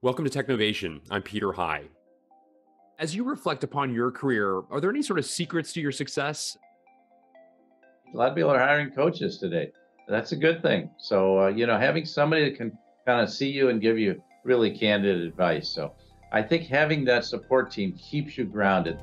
Welcome to Technovation. I'm Peter High. As you reflect upon your career, are there any sort of secrets to your success? A lot of people are hiring coaches today. That's a good thing. So, having somebody that can kind of see you and give you really candid advice. So I think having that support team keeps you grounded.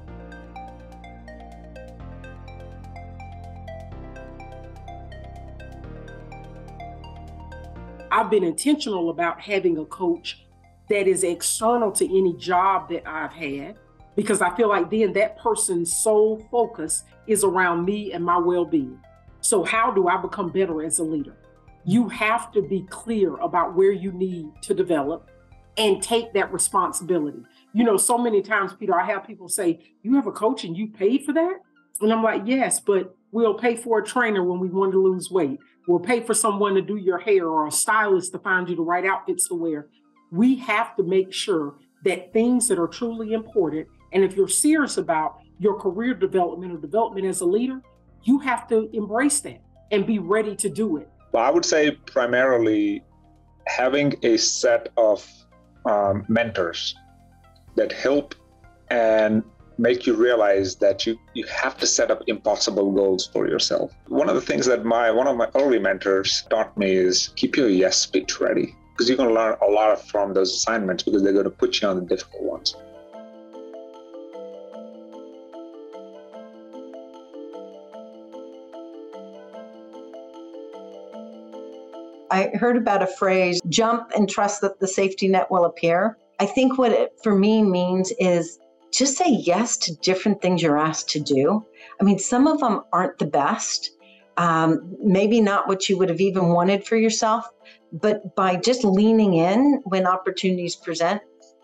I've been intentional about having a coach that is external to any job that I've had, because I feel like then that person's sole focus is around me and my well-being. So how do I become better as a leader? You have to be clear about where you need to develop and take that responsibility. So many times, Peter, I have people say, you have a coach and you paid for that? And I'm like, yes, but we'll pay for a trainer when we want to lose weight. We'll pay for someone to do your hair or a stylist to find you the right outfits to wear. We have to make sure that things that are truly important, and if you're serious about your career development or development as a leader, you have to embrace that and be ready to do it. Well, I would say primarily having a set of mentors that help and make you realize that you have to set up impossible goals for yourself. One of the things that one of my early mentors taught me is keep your yes speech ready, because you're going to learn a lot from those assignments because they're going to put you on the difficult ones. I heard about a phrase, jump and trust that the safety net will appear. I think what it for me means is just say yes to different things you're asked to do. I mean, some of them aren't the best, maybe not what you would have even wanted for yourself, but by just leaning in when opportunities present,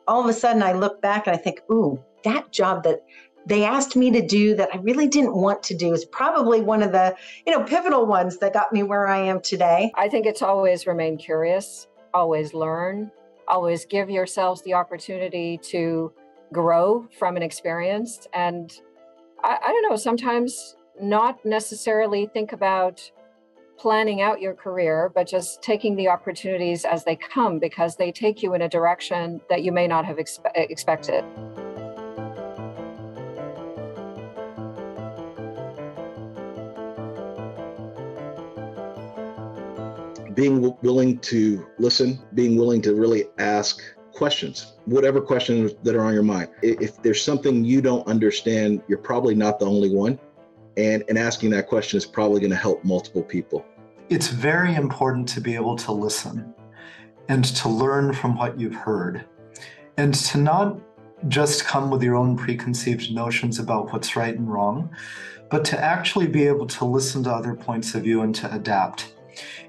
all of a sudden I look back and I think, ooh, that job that they asked me to do that I really didn't want to do is probably one of the, pivotal ones that got me where I am today. I think it's always remain curious, always learn, always give yourselves the opportunity to grow from an experience. And I don't know, sometimes not necessarily think about planning out your career, but just taking the opportunities as they come, because they take you in a direction that you may not have expected. Being willing to listen, being willing to really ask questions, whatever questions that are on your mind. If there's something you don't understand, you're probably not the only one. And asking that question is probably going to help multiple people. It's very important to be able to listen and to learn from what you've heard, and to not just come with your own preconceived notions about what's right and wrong, but to actually be able to listen to other points of view and to adapt.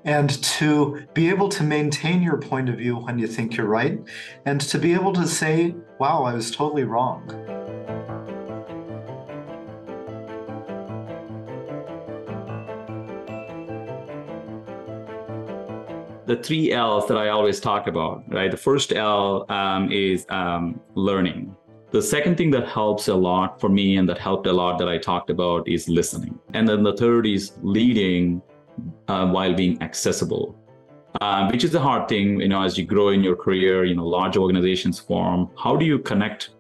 And to be able to maintain your point of view when you think you're right, and to be able to say, wow, I was totally wrong. The 3 L's that I always talk about, right? The first L is learning. The second thing that helps a lot for me and that helped a lot that I talked about is listening. And then the third is leading while being accessible, which is the hard thing, as you grow in your career, large organizations form. How do you connect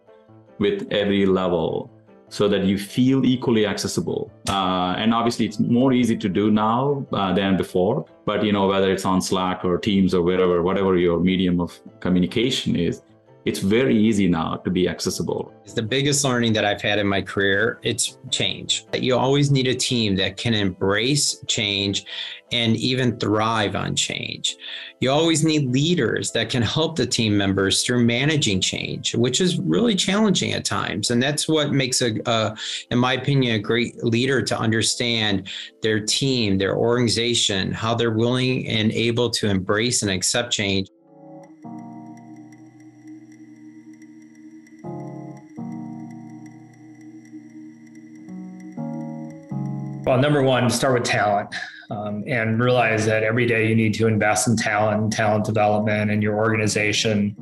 with every level so that you feel equally accessible? And obviously it's more easy to do now than before, but whether it's on Slack or Teams or whatever your medium of communication is, it's very easy now to be accessible. The biggest learning that I've had in my career, it's change. You always need a team that can embrace change and even thrive on change. You always need leaders that can help the team members through managing change, which is really challenging at times. And that's what makes in my opinion, a great leader, to understand their team, their organization, how they're willing and able to embrace and accept change. Well, number one, start with talent and realize that every day you need to invest in talent development in your organization.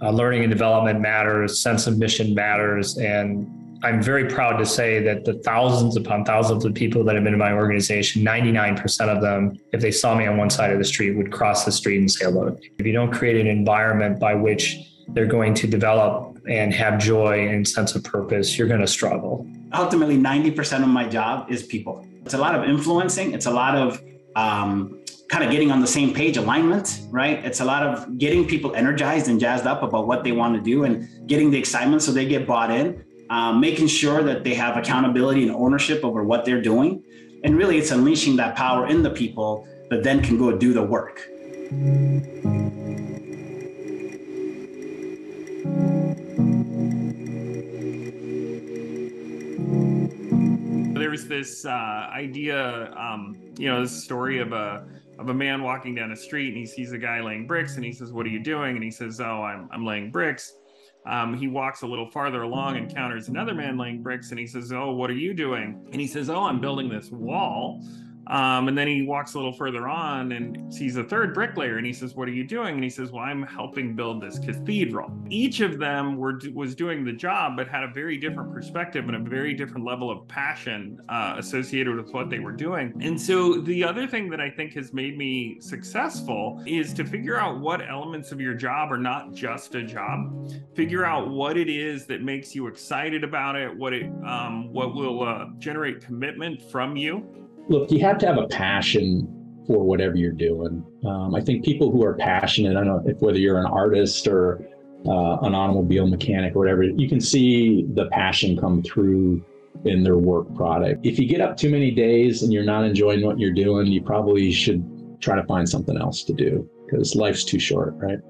Learning and development matters, sense of mission matters, and I'm very proud to say that the thousands upon thousands of people that have been in my organization, 99% of them, if they saw me on one side of the street, would cross the street and say hello. If you don't create an environment by which they're going to develop and have joy and sense of purpose, you're going to struggle. Ultimately, 90% of my job is people. It's a lot of influencing. It's a lot of kind of getting on the same page, alignment, right? It's a lot of getting people energized and jazzed up about what they want to do and getting the excitement so they get bought in, making sure that they have accountability and ownership over what they're doing. And really, it's unleashing that power in the people that then can go do the work. There's this idea, this story of a man walking down a street, and he sees a guy laying bricks, and he says, "What are you doing?" And he says, "Oh, I'm laying bricks." He walks a little farther along, encounters another man laying bricks, and he says, "Oh, what are you doing?" And he says, "Oh, I'm building this wall." And then he walks a little further on and sees a third bricklayer, and he says, "What are you doing?" And he says, "Well, I'm helping build this cathedral." Each of them was doing the job, but had a very different perspective and a very different level of passion associated with what they were doing. And so the other thing that I think has made me successful is to figure out what elements of your job are not just a job. Figure out what it is that makes you excited about it, what will generate commitment from you. Look, you have to have a passion for whatever you're doing. I think people who are passionate, I don't know if whether you're an artist or an automobile mechanic or whatever, you can see the passion come through in their work product. If you get up too many days and you're not enjoying what you're doing, you probably should try to find something else to do because life's too short, right?